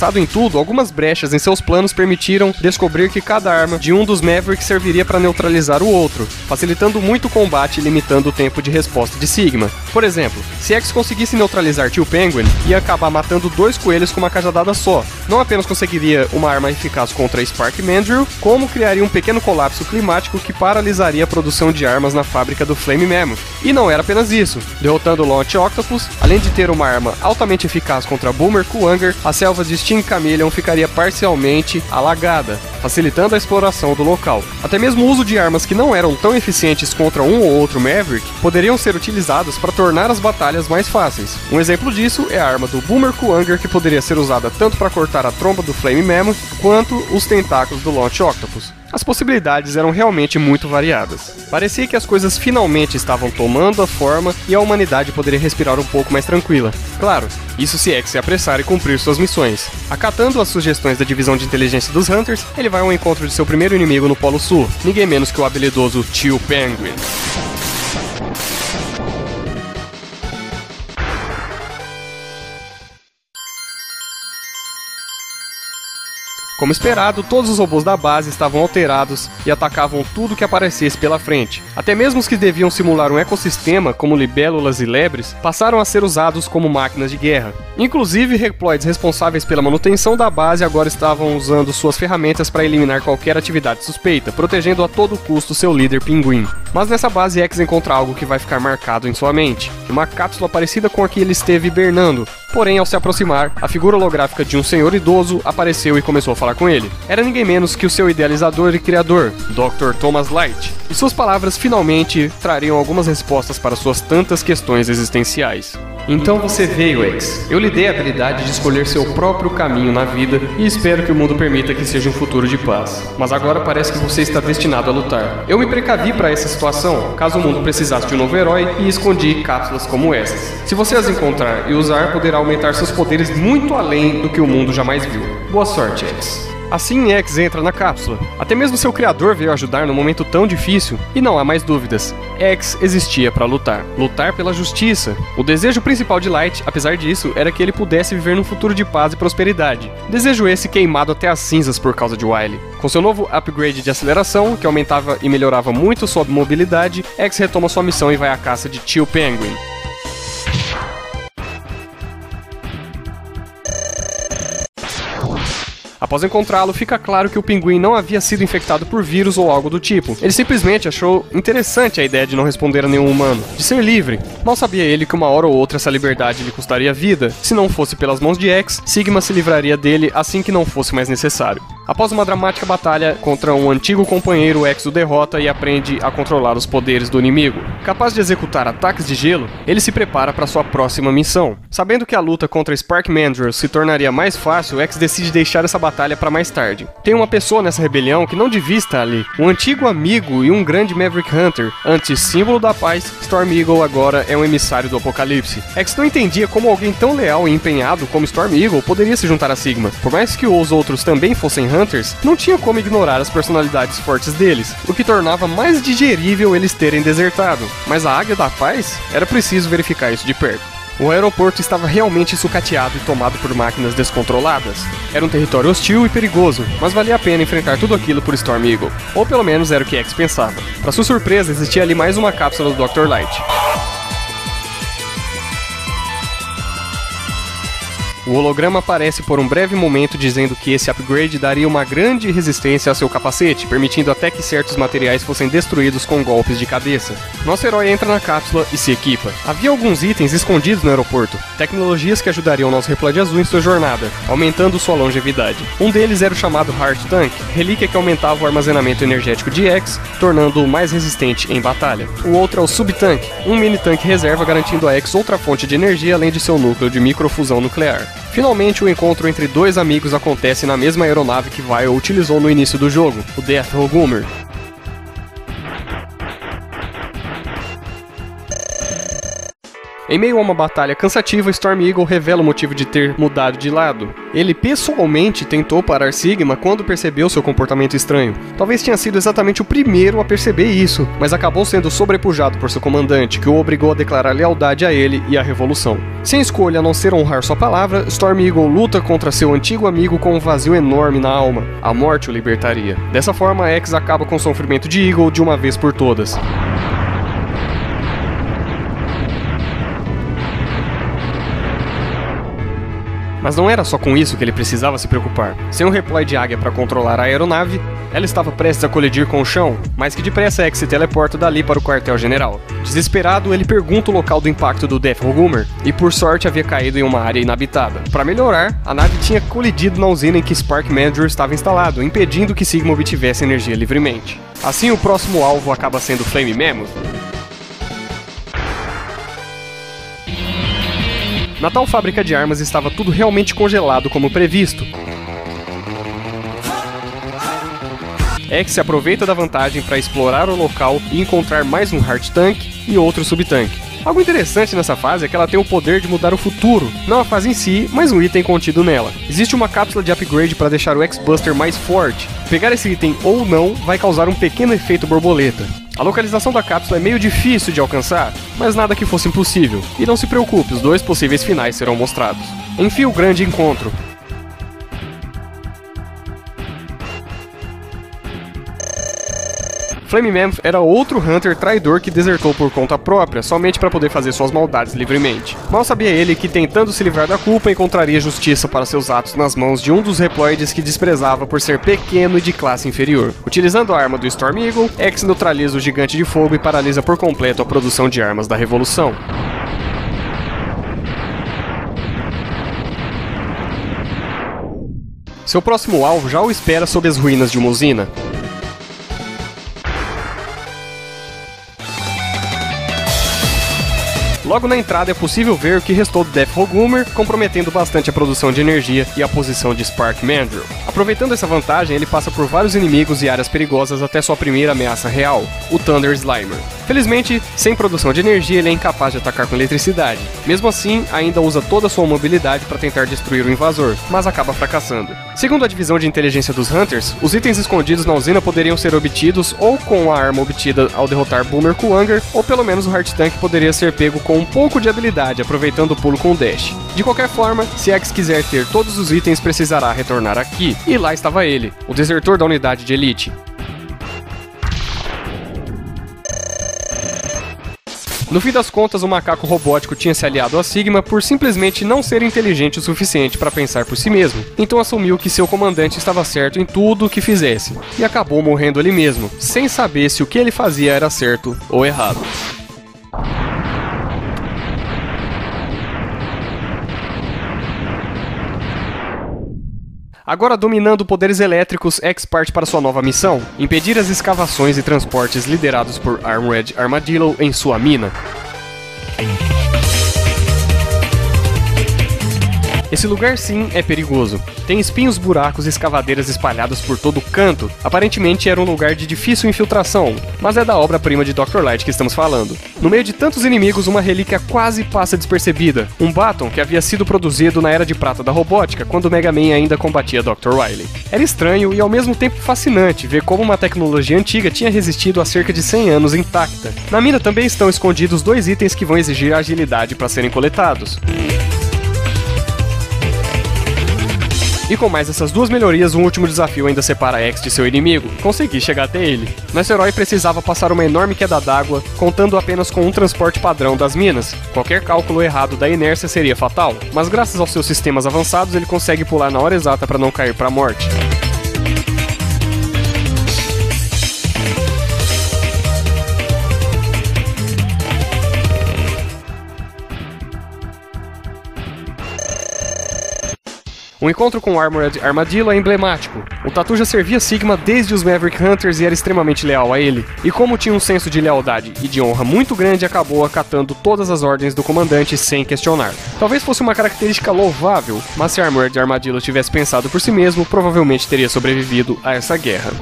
interessado em tudo, algumas brechas em seus planos permitiram descobrir que cada arma de um dos Mavericks serviria para neutralizar o outro, facilitando muito o combate e limitando o tempo de resposta de Sigma. Por exemplo, se X conseguisse neutralizar Tio Penguin, ia acabar matando 2 coelhos com uma cajadada só. Não apenas conseguiria uma arma eficaz contra Spark Mandrill, como criaria um pequeno colapso climático que paralisaria a produção de armas na fábrica do Flame Mammoth. E não era apenas isso. Derrotando o Launch Octopus, além de ter uma arma altamente eficaz contra Boomer Kuwanger, a selva de Sting Chameleon ficaria parcialmente alagada, facilitando a exploração do local. Até mesmo o uso de armas que não eram tão eficientes contra um ou outro Maverick poderiam ser utilizados para tornar as batalhas mais fáceis. Um exemplo disso é a arma do Boomer Kuwanger, que poderia ser usada tanto para cortar a tromba do Flame Mammoth quanto os tentáculos do Launch Octopus. As possibilidades eram realmente muito variadas. Parecia que as coisas finalmente estavam tomando a forma e a humanidade poderia respirar um pouco mais tranquila. Claro, isso se X se apressar e cumprir suas missões. Acatando as sugestões da divisão de inteligência dos Hunters, ele vai ao encontro de seu primeiro inimigo no Polo Sul, ninguém menos que o habilidoso Tio Penguin. Como esperado, todos os robôs da base estavam alterados e atacavam tudo que aparecesse pela frente. Até mesmo os que deviam simular um ecossistema, como libélulas e lebres, passaram a ser usados como máquinas de guerra. Inclusive, reploids responsáveis pela manutenção da base agora estavam usando suas ferramentas para eliminar qualquer atividade suspeita, protegendo a todo custo seu líder Pinguim. Mas nessa base, X encontra algo que vai ficar marcado em sua mente: uma cápsula parecida com a que ele esteve hibernando. Porém, ao se aproximar, a figura holográfica de um senhor idoso apareceu e começou a falar com ele. Era ninguém menos que o seu idealizador e criador, Dr. Thomas Light. E suas palavras finalmente trariam algumas respostas para suas tantas questões existenciais. Então você veio, X. Eu lhe dei a habilidade de escolher seu próprio caminho na vida e espero que o mundo permita que seja um futuro de paz. Mas agora parece que você está destinado a lutar. Eu me precavi para essa situação, caso o mundo precisasse de um novo herói, e escondi cápsulas como essas. Se você as encontrar e usar, poderá aumentar seus poderes muito além do que o mundo jamais viu. Boa sorte, X. Assim, X entra na cápsula. Até mesmo seu criador veio ajudar num momento tão difícil. E não há mais dúvidas. X existia para lutar. Lutar pela justiça. O desejo principal de Light, apesar disso, era que ele pudesse viver num futuro de paz e prosperidade. Desejo esse queimado até as cinzas por causa de Wily. Com seu novo upgrade de aceleração, que aumentava e melhorava muito sua mobilidade, X retoma sua missão e vai à caça de Tio Penguin. Após encontrá-lo, fica claro que o Pinguim não havia sido infectado por vírus ou algo do tipo. Ele simplesmente achou interessante a ideia de não responder a nenhum humano, de ser livre. Mal sabia ele que uma hora ou outra essa liberdade lhe custaria a vida. Se não fosse pelas mãos de X, Sigma se livraria dele assim que não fosse mais necessário. Após uma dramática batalha contra um antigo companheiro, X o derrota e aprende a controlar os poderes do inimigo. Capaz de executar ataques de gelo, ele se prepara para sua próxima missão. Sabendo que a luta contra Spark Mandrill se tornaria mais fácil, X decide deixar essa batalha para mais tarde. Tem uma pessoa nessa rebelião que não devia estar ali. Um antigo amigo e um grande Maverick Hunter, antes símbolo da paz, Storm Eagle agora é um emissário do apocalipse. X não entendia como alguém tão leal e empenhado como Storm Eagle poderia se juntar a Sigma. Por mais que os outros também fossem Hunters, não tinha como ignorar as personalidades fortes deles, o que tornava mais digerível eles terem desertado. Mas a Águia da Paz? Era preciso verificar isso de perto. O aeroporto estava realmente sucateado e tomado por máquinas descontroladas. Era um território hostil e perigoso, mas valia a pena enfrentar tudo aquilo por Storm Eagle. Ou pelo menos era o que X pensava. Para sua surpresa, existia ali mais uma cápsula do Dr. Light. O holograma aparece por um breve momento dizendo que esse upgrade daria uma grande resistência ao seu capacete, permitindo até que certos materiais fossem destruídos com golpes de cabeça. Nosso herói entra na cápsula e se equipa. Havia alguns itens escondidos no aeroporto, tecnologias que ajudariam nosso Reploid Azul em sua jornada, aumentando sua longevidade. Um deles era o chamado Heart Tank, relíquia que aumentava o armazenamento energético de X, tornando-o mais resistente em batalha. O outro é o Subtank, um mini tanque reserva garantindo a X outra fonte de energia além de seu núcleo de microfusão nuclear. Finalmente, o encontro entre dois amigos acontece na mesma aeronave que Vile utilizou no início do jogo, o Death Rogoomer. Em meio a uma batalha cansativa, Storm Eagle revela o motivo de ter mudado de lado. Ele pessoalmente tentou parar Sigma quando percebeu seu comportamento estranho. Talvez tenha sido exatamente o primeiro a perceber isso, mas acabou sendo sobrepujado por seu comandante, que o obrigou a declarar lealdade a ele e à Revolução. Sem escolha a não ser honrar sua palavra, Storm Eagle luta contra seu antigo amigo com um vazio enorme na alma. A morte o libertaria. Dessa forma, X acaba com o sofrimento de Eagle de uma vez por todas. Mas não era só com isso que ele precisava se preocupar. Sem um reploy de águia para controlar a aeronave, ela estava prestes a colidir com o chão, mas que depressa X se teleporta dali para o quartel-general. Desesperado, ele pergunta o local do impacto do Death Hogumer, e por sorte havia caído em uma área inabitada. Para melhorar, a nave tinha colidido na usina em que Spark Manager estava instalado, impedindo que Sigma obtivesse energia livremente. Assim, o próximo alvo acaba sendo Flame Mammoth. Na tal fábrica de armas estava tudo realmente congelado como previsto. X se aproveita da vantagem para explorar o local e encontrar mais um Heart Tank e outro Subtank. Algo interessante nessa fase é que ela tem o poder de mudar o futuro, não a fase em si, mas um item contido nela. Existe uma cápsula de upgrade para deixar o X-Buster mais forte. Pegar esse item ou não vai causar um pequeno efeito borboleta. A localização da cápsula é meio difícil de alcançar, mas nada que fosse impossível. E não se preocupe, os dois possíveis finais serão mostrados. Enfim, o grande encontro. Flame Mammoth era outro Hunter traidor que desertou por conta própria, somente para poder fazer suas maldades livremente. Mal sabia ele que, tentando se livrar da culpa, encontraria justiça para seus atos nas mãos de um dos reploides que desprezava por ser pequeno e de classe inferior. Utilizando a arma do Storm Eagle, X neutraliza o gigante de fogo e paralisa por completo a produção de armas da Revolução. Seu próximo alvo já o espera sob as ruínas de uma usina. Logo na entrada é possível ver o que restou do Death Hogumer, comprometendo bastante a produção de energia e a posição de Spark Mandrill. Aproveitando essa vantagem, ele passa por vários inimigos e áreas perigosas até sua primeira ameaça real, o Thunder Slimer. Felizmente, sem produção de energia, ele é incapaz de atacar com eletricidade. Mesmo assim, ainda usa toda a sua mobilidade para tentar destruir o invasor, mas acaba fracassando. Segundo a divisão de inteligência dos Hunters, os itens escondidos na usina poderiam ser obtidos ou com a arma obtida ao derrotar Boomer Kuwanger, ou pelo menos o Heart Tank poderia ser pego com um pouco de habilidade, aproveitando o pulo com o dash. De qualquer forma, se X quiser ter todos os itens, precisará retornar aqui. E lá estava ele, o desertor da unidade de elite. No fim das contas, o macaco robótico tinha se aliado a Sigma por simplesmente não ser inteligente o suficiente para pensar por si mesmo. Então assumiu que seu comandante estava certo em tudo o que fizesse, e acabou morrendo ali mesmo, sem saber se o que ele fazia era certo ou errado. Agora dominando poderes elétricos, X parte para sua nova missão, impedir as escavações e transportes liderados por Armored Armadillo em sua mina. Esse lugar sim é perigoso. Tem espinhos, buracos e escavadeiras espalhados por todo o canto. Aparentemente era um lugar de difícil infiltração, mas é da obra-prima de Dr. Light que estamos falando. No meio de tantos inimigos, uma relíquia quase passa despercebida. Um Baton que havia sido produzido na Era de Prata da Robótica, quando o Mega Man ainda combatia Dr. Wily. Era estranho e ao mesmo tempo fascinante ver como uma tecnologia antiga tinha resistido há cerca de 100 anos intacta. Na mina também estão escondidos dois itens que vão exigir agilidade para serem coletados. E com mais essas duas melhorias, um último desafio ainda separa X de seu inimigo: conseguir chegar até ele. Nosso herói precisava passar uma enorme queda d'água, contando apenas com um transporte padrão das minas. Qualquer cálculo errado da inércia seria fatal, mas graças aos seus sistemas avançados ele consegue pular na hora exata para não cair para a morte. O encontro com o Armored Armadillo é emblemático. O Tatu já servia Sigma desde os Maverick Hunters e era extremamente leal a ele. E como tinha um senso de lealdade e de honra muito grande, acabou acatando todas as ordens do comandante sem questionar. Talvez fosse uma característica louvável, mas se Armored Armadillo tivesse pensado por si mesmo, provavelmente teria sobrevivido a essa guerra.